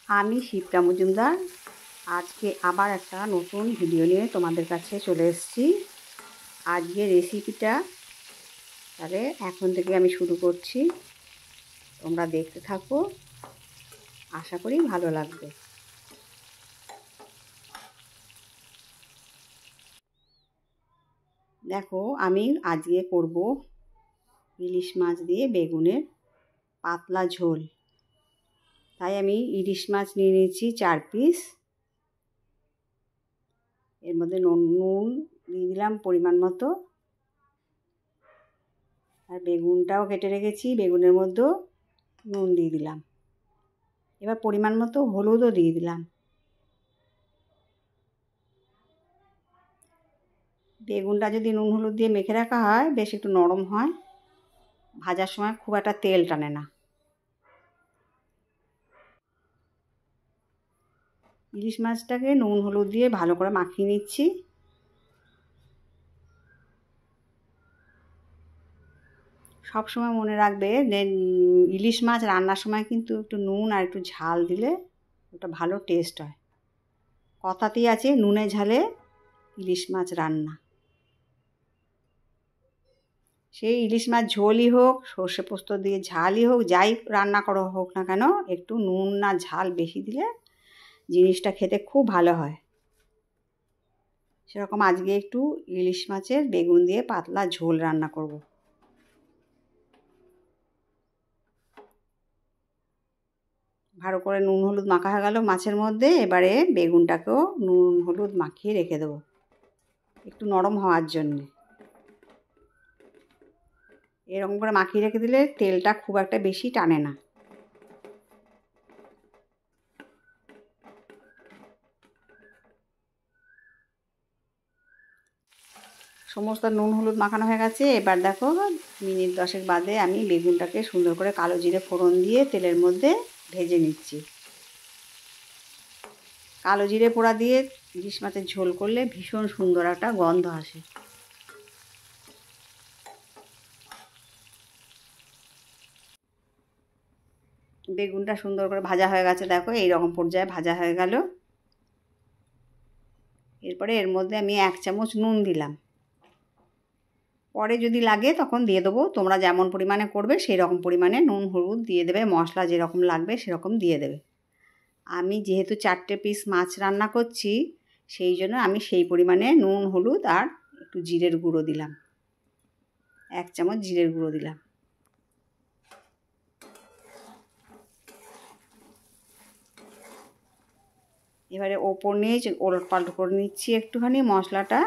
আমি শিপ্রা মজুমদার আজকে আবার একটা নতুন ভিডিও নিয়ে তোমাদের কাছে চলে এসেছি। আজকে রেসিপিটা তাহলে এখন থেকে আমি শুরু করছি, তোমরা দেখতে থাকো, আশা করি ভালো লাগবে। দেখো, আমি আজকে করব ইলিশ মাছ দিয়ে বেগুনের পাতলা ঝোল। তাই আমি ইলিশ মাছ নিয়ে নিয়েছি 4 পিস। এর মধ্যে নুন দিয়ে দিলাম পরিমাণ মতো, আর বেগুনটাও কেটে রেখেছি, বেগুনের মধ্যেও নুন দিয়ে দিলাম। এবার পরিমাণ মতো হলুদও দিয়ে দিলাম। বেগুনটা যদি নুন হলুদ দিয়ে মেখে রাখা হয় বেশ একটু নরম হয়, ভাজার সময় খুব একটা তেল টানে না। ইলিশ মাছটাকে নুন হলুদ দিয়ে ভালো করে মাখিয়ে নিচ্ছি। সব সময় মনে রাখবে যে ইলিশ মাছ রান্নার সময় কিন্তু একটু নুন আর একটু ঝাল দিলে ওটা ভালো টেস্ট হয়। কথাতেই আছে নুনে ঝালে ইলিশ মাছ রান্না। সেই ইলিশ মাছ ঝোলই হোক, সর্ষে পোস্ত দিয়ে ঝালই হোক, যাই রান্না করা হোক না কেন, একটু নুন না ঝাল বেশি দিলে জিনিসটা খেতে খুব ভালো হয়। সেরকম আজকে একটু ইলিশ মাছের বেগুন দিয়ে পাতলা ঝোল রান্না করব। ভালো করে নুন হলুদ মাখা হয়ে গেল মাছের মধ্যে। এবারে বেগুনটাকেও নুন হলুদ মাখিয়ে রেখে দেবো একটু নরম হওয়ার জন্যে। এরকম করে মাখিয়ে রেখে দিলে তেলটা খুব একটা বেশি টানে না। সমস্ত নুন হলুদ মাখানো হয়ে গেছে। এবার দেখো, মিনিট 10 বাদে আমি বেগুনটাকে সুন্দর করে কালো জিরে ফোড়ন দিয়ে তেলের মধ্যে ভেজে নিচ্ছি। কালো জিরে পোড়া দিয়ে ইলিশ মাছের ঝোল করলে ভীষণ সুন্দর একটা গন্ধ আসে। বেগুনটা সুন্দর করে ভাজা হয়ে গেছে, দেখো এইরকম পর্যায়ে ভাজা হয়ে গেল। এরপরে এর মধ্যে আমি 1 চামচ নুন দিলাম। পরে যদি লাগে তখন দিয়ে দেবো, তোমরা যেমন পরিমাণে করবে সেই রকম পরিমাণে নুন হলুদ দিয়ে দেবে, মশলা যেরকম লাগবে সেরকম দিয়ে দেবে। আমি যেহেতু 4টে পিস মাছ রান্না করছি, সেই জন্য আমি সেই পরিমাণে নুন হলুদ আর একটু জিরের গুঁড়ো দিলাম, 1 চামচ জিরের গুঁড়ো দিলাম। এবারে ওপর নিয়ে ওলট পালট করে নিচ্ছি একটুখানি মশলাটা।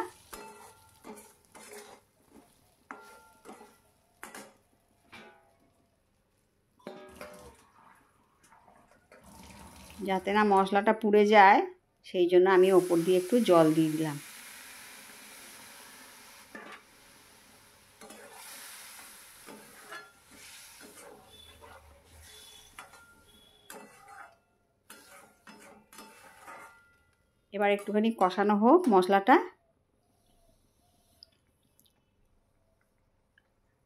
যাতে না মশলাটা পুড়ে যায় সেই জন্য আমি ওপর দিয়ে একটু জল দিয়ে দিলাম। এবার একটুখানি কষানো হোক মশলাটা।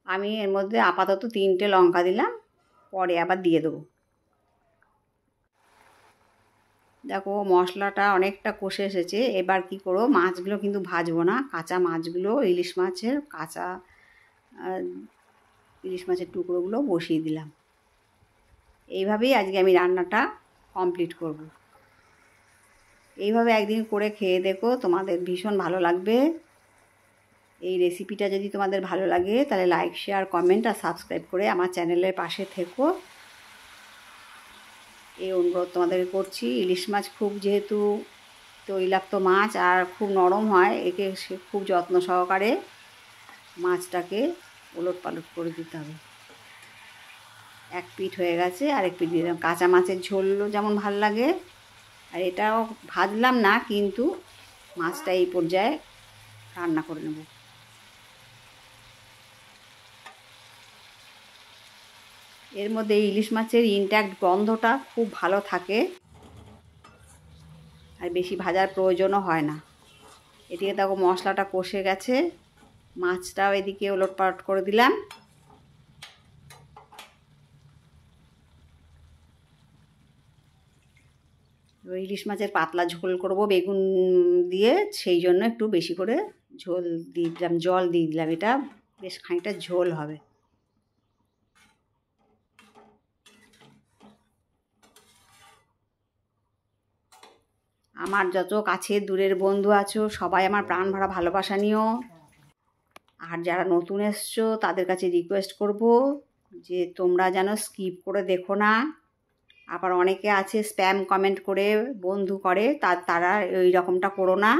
আমি এর মধ্যে আপাতত 3টে লঙ্কা দিলাম, পরে আবার দিয়ে দেবো। দেখো মশলাটা অনেকটা কষে এসেছে। এবার কি করব, মাছগুলো কিন্তু ভাজবো না, কাঁচা মাছগুলো ইলিশ মাছের কাঁচা ইলিশ মাছের টুকরোগুলো বসিয়ে দিলাম। এইভাবেই আজকে আমি রান্নাটা কমপ্লিট করব। এইভাবে একদিন করে খেয়ে দেখো, তোমাদের ভীষণ ভালো লাগবে। এই রেসিপিটা যদি তোমাদের ভালো লাগে তাহলে লাইক শেয়ার কমেন্ট আর সাবস্ক্রাইব করে আমার চ্যানেলের পাশে থেকো, এই অনুরোধ তোমাদের করছি। ইলিশ মাছ খুব যেহেতু তৈলাক্ত মাছ আর খুব নরম হয়, একে খুব যত্ন সহকারে মাছটাকে ওলট পালট করে দিতে হবে। 1 পিঠ হয়ে গেছে, আরেক পিঠ দিয়ে দিলাম। কাঁচা মাছের ঝোলও যেমন ভাল লাগে, আর এটাও ভাজলাম না, কিন্তু মাছটা এই পর্যায়ে রান্না করে নেব। এর মধ্যে ইলিশ মাছের ইনট্যাক্ট গন্ধটা খুব ভালো থাকে, আর বেশি ভাজার প্রয়োজনও হয় না। এদিকে দেখো মশলাটা কষে গেছে, মাছটাও এদিকে ওলটপালট করে দিলাম। ওই ইলিশ মাছের পাতলা ঝোল করব বেগুন দিয়ে, সেই জন্য একটু বেশি করে ঝোল দিয়ে দিলাম, জল দিয়ে দিলাম। এটা বেশ খানিকটা ঝোল হবে। আমার যত কাছের দূরের বন্ধু আছো সবাই আমার প্রাণ ভরা ভালোবাসা নিও। আর যারা নতুন এসছো তাদের কাছে রিকোয়েস্ট করব যে তোমরা যেন স্কিপ করে দেখো না। আবার অনেকে আছে স্প্যাম কমেন্ট করে বন্ধু করে, তারা ওই রকমটা করো না।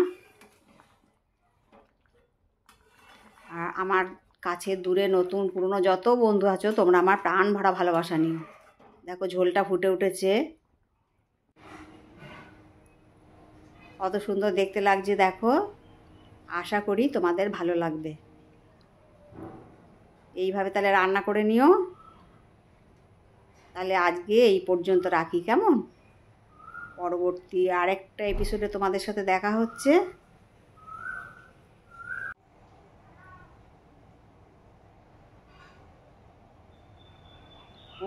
আর আমার কাছে দূরে নতুন পুরনো যত বন্ধু আছো তোমরা আমার প্রাণ ভরা ভালোবাসা নিও। দেখো ঝোলটা ফুটে উঠেছে, কত সুন্দর দেখতে লাগছে দেখো। আশা করি তোমাদের ভালো লাগবে। এইভাবে তাহলে রান্না করে নিও। তাহলে আজকে এই পর্যন্ত রাখি, কেমন? পরবর্তী আরেকটা এপিসোডে তোমাদের সাথে দেখা হচ্ছে।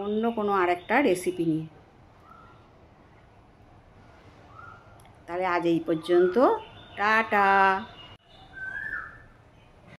অন্য কোনো আরেকটা রেসিপি নিয়ে। তাহলে আজ এই পর্যন্ত, টাটা।